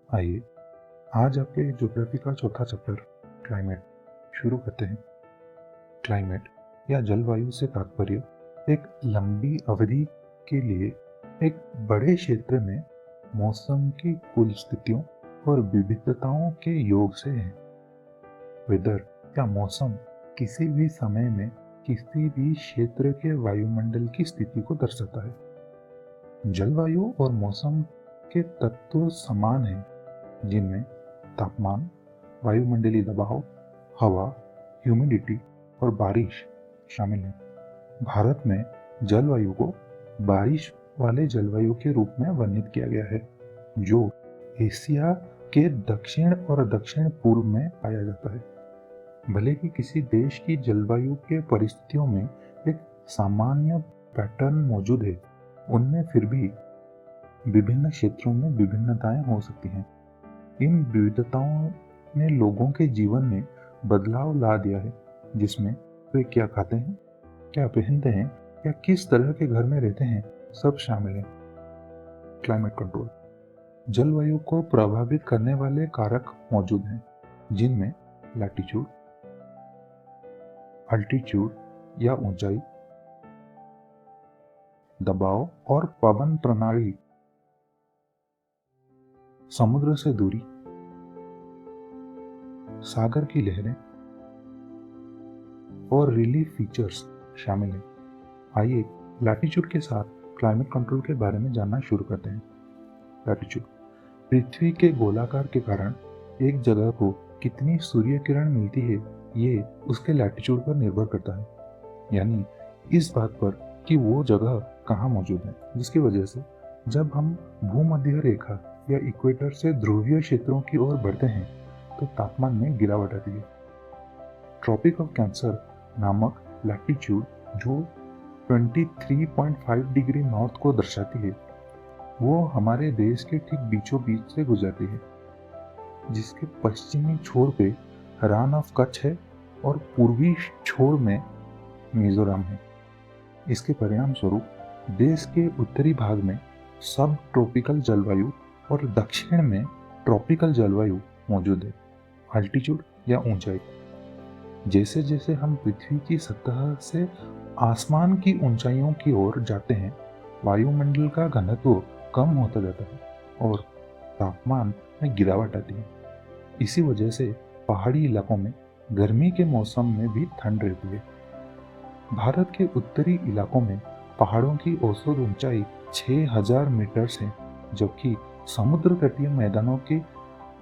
आइए आज आपके ज्योग्राफी का चौथा चैप्टर क्लाइमेट शुरू करते हैं। क्लाइमेट या जलवायु से तात्पर्य एक लंबी अवधि के लिए एक बड़े क्षेत्र में मौसम की कुल स्थितियों और विविधताओं के योग से है। वेदर या मौसम किसी भी समय में किसी भी क्षेत्र के वायुमंडल की स्थिति को दर्शाता है। जलवायु और मौसम के तत्व समान हैं, जिनमें तापमान, वायुमंडलीय दबाव, हवा, ह्यूमिडिटी और बारिश शामिल हैं। भारत में जलवायु को बारिश वाले जलवायु के रूप में वर्णित किया गया है, जो एशिया के दक्षिण और दक्षिण पूर्व में पाया जाता है। भले ही किसी देश की जलवायु के परिस्थितियों में एक सामान्य पैटर्न मौजूद है, उनमें फिर भी विभिन्न क्षेत्रों में विभिन्नताएं हो सकती हैं। इन विविधताओं ने लोगों के जीवन में बदलाव ला दिया है, जिसमें वे क्या खाते हैं, क्या पहनते हैं या किस तरह के घर में रहते हैं, सब शामिल है। Climate control. जलवायु को प्रभावित करने वाले कारक मौजूद हैं, जिनमें लैटिट्यूड, अल्टीट्यूड या ऊंचाई, दबाव और पवन प्रणाली, समुद्र से दूरी, सागर की लहरें और रिलीफ फीचर्स शामिल हैं। आइए लैटिट्यूड के साथ क्लाइमेट कंट्रोल के बारे में जानना शुरू करते हैं। लैटिट्यूड पृथ्वी के गोलाकार के कारण एक जगह को कितनी सूर्य किरण मिलती है, ये उसके लैटिट्यूड पर निर्भर करता है, यानी इस बात पर कि वो जगह कहाँ मौजूद है, जिसकी वजह से जब हम भूमध्य रेखा या इक्वेटर से ध्रुवीय क्षेत्रों की ओर बढ़ते हैं तो तापमान में गिरावट आती है। ट्रॉपिक ऑफ कैंसर नामक लैटिट्यूड, जो 23.5 डिग्री नॉर्थ को दर्शाती है, वो हमारे देश के ठीक बीचों बीच से गुजरती है, जिसके पश्चिमी छोर पे रण ऑफ कच्छ है और पूर्वी छोर में मिजोरम है। इसके परिणाम स्वरूप देश के उत्तरी भाग में सब ट्रॉपिकल जलवायु और दक्षिण में ट्रॉपिकल जलवायु मौजूद है। अल्टीट्यूड या ऊंचाई। जैसे जैसे हम पृथ्वी की सतह से आसमान की ऊंचाइयों की ओर जाते हैं, वायुमंडल का घनत्व कम होता जाता है और तापमान में गिरावट आती है। इसी वजह से पहाड़ी इलाकों में गर्मी के मौसम में भी ठंड रहती है। भारत के उत्तरी इलाकों में पहाड़ों की औसत ऊंचाई 6000 मीटर है, जबकि समुद्र तटीय मैदानों की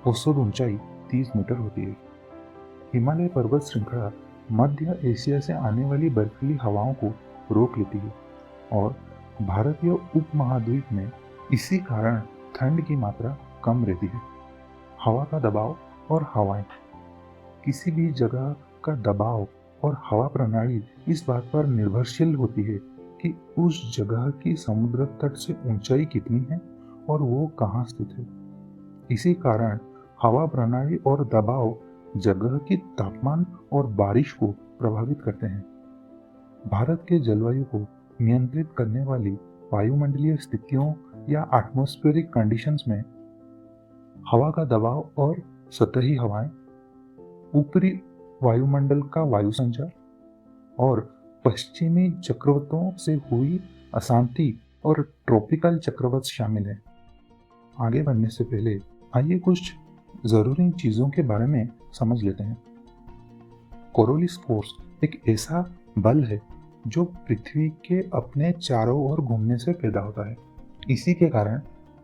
औसत ऊंचाई 30 मीटर होती है। हिमालय पर्वत श्रृंखला मध्य एशिया से आने वाली बर्फीली हवाओं को रोक लेती है और भारतीय उपमहाद्वीप में इसी कारण ठंड की मात्रा कम रहती है। हवा का दबाव और हवाएं। किसी भी जगह का दबाव और हवा प्रणाली इस बात पर निर्भरशील होती है कि उस जगह की समुद्र तट से ऊंचाई कितनी है और वो कहाँ स्थित है। इसी कारण हवा प्रणाली और दबाव जगह की तापमान और बारिश को प्रभावित करते हैं। भारत के जलवायु को नियंत्रित करने वाली वायुमंडलीय स्थितियों या एटमॉस्फेरिक कंडीशंस में हवा का दबाव और सतही हवाएं, ऊपरी वायुमंडल का वायु संचार और पश्चिमी चक्रवातों से हुई अशांति और ट्रॉपिकल चक्रवात शामिल है। आगे बढ़ने से पहले आइए कुछ जरूरी चीजों के बारे में समझ लेते हैं। कोरोलिस फोर्स एक ऐसा बल है जो पृथ्वी के अपने चारों ओर घूमने से पैदा होता है। इसी के कारण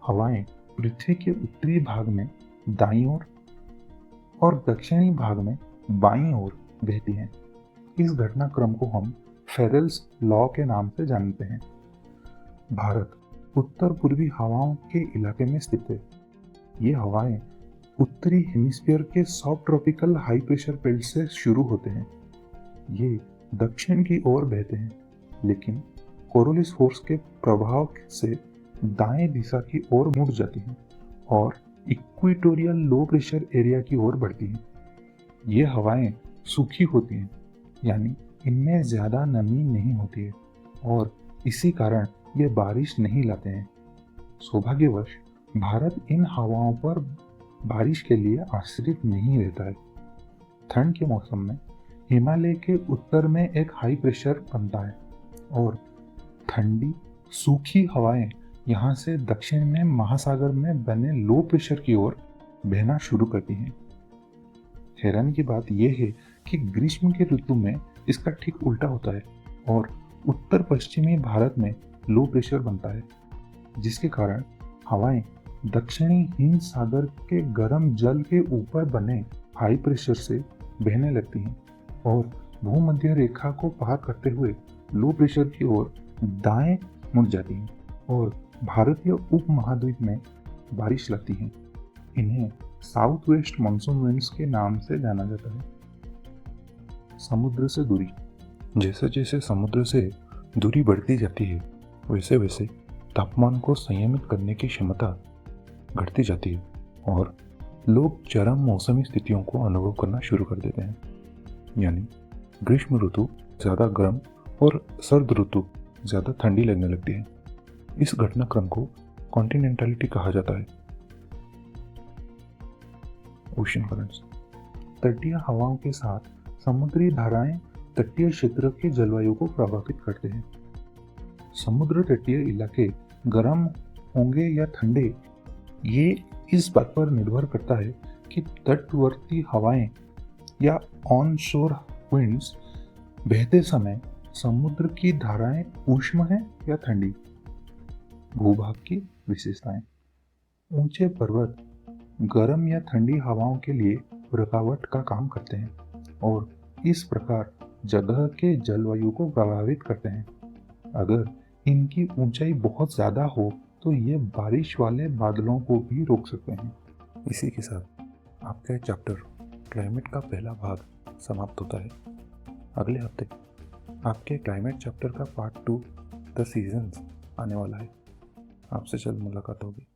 हवाएं पृथ्वी के उत्तरी भाग में दाईं ओर और दक्षिणी भाग में बाईं ओर बहती हैं। इस घटनाक्रम को हम फेरेल्स लॉ के नाम से जानते हैं। भारत उत्तर पूर्वी हवाओं के इलाके में स्थित है। ये हवाएं उत्तरी हेमिस्फीयर के सब ट्रॉपिकल हाई प्रेशर बेल्ट से शुरू होते हैं। ये दक्षिण की ओर बहते हैं, लेकिन कोरोलिस फोर्स के प्रभाव से दाएं दिशा की ओर मुड़ जाती हैं और इक्वेटोरियल लो प्रेशर एरिया की ओर बढ़ती हैं। ये हवाएं सूखी होती हैं, यानी इनमें ज़्यादा नमी नहीं होती है और इसी कारण ये बारिश नहीं लाते हैं। सौभाग्यवश भारत इन हवाओं पर बारिश के लिए आश्रित नहीं रहता है। ठंड के मौसम में हिमालय के उत्तर में एक हाई प्रेशर बनता है और ठंडी सूखी हवाएं यहाँ से दक्षिण में महासागर में बने लो प्रेशर की ओर बहना शुरू करती हैं। हैरानी की बात यह है कि ग्रीष्म के ऋतु में इसका ठीक उल्टा होता है और उत्तर पश्चिमी भारत में लो प्रेशर बनता है, जिसके कारण हवाएं दक्षिणी हिंद सागर के गर्म जल के ऊपर बने हाई प्रेशर से बहने लगती हैं और भूमध्य रेखा को पार करते हुए लो प्रेशर की ओर दाएं मुड़ जाती हैं और भारतीय उपमहाद्वीप में बारिश लगती हैं। इन्हें साउथ वेस्ट मानसून विंड्स के नाम से जाना जाता है। समुद्र से दूरी। जैसे जैसे समुद्र से दूरी बढ़ती जाती है वैसे वैसे तापमान को संयमित करने की क्षमता घटती जाती है और लोग चरम मौसमी स्थितियों को अनुभव करना शुरू कर देते हैं। यानी ग्रीष्म ऋतु ज़्यादा गर्म और सर्द ऋतु ज़्यादा ठंडी लगने लगती है। इस घटनाक्रम को कॉन्टिनेंटलिटी कहा जाता है। Ocean currents. तटीय हवाओं के साथ समुद्री धाराएं तटीय क्षेत्र के जलवायु को प्रभावित करते हैं। समुद्र तटीय इलाके गर्म होंगे या ठंडे, ये इस बात पर निर्भर करता है कि तटवर्ती हवाएं या ऑन शोर विंड्स बहते समय समुद्र की धाराएं ऊष्म है या ठंडी। भूभाग की विशेषताएं। ऊंचे पर्वत गर्म या ठंडी हवाओं के लिए रुकावट का काम करते हैं और इस प्रकार जगह के जलवायु को प्रभावित करते हैं। अगर इनकी ऊंचाई बहुत ज़्यादा हो तो ये बारिश वाले बादलों को भी रोक सकते हैं। इसी के साथ आपका चैप्टर क्लाइमेट का पहला भाग समाप्त होता है। अगले हफ्ते आपके क्लाइमेट चैप्टर का पार्ट 2 द सीजन्स आने वाला है। आपसे जल्द मुलाकात होगी।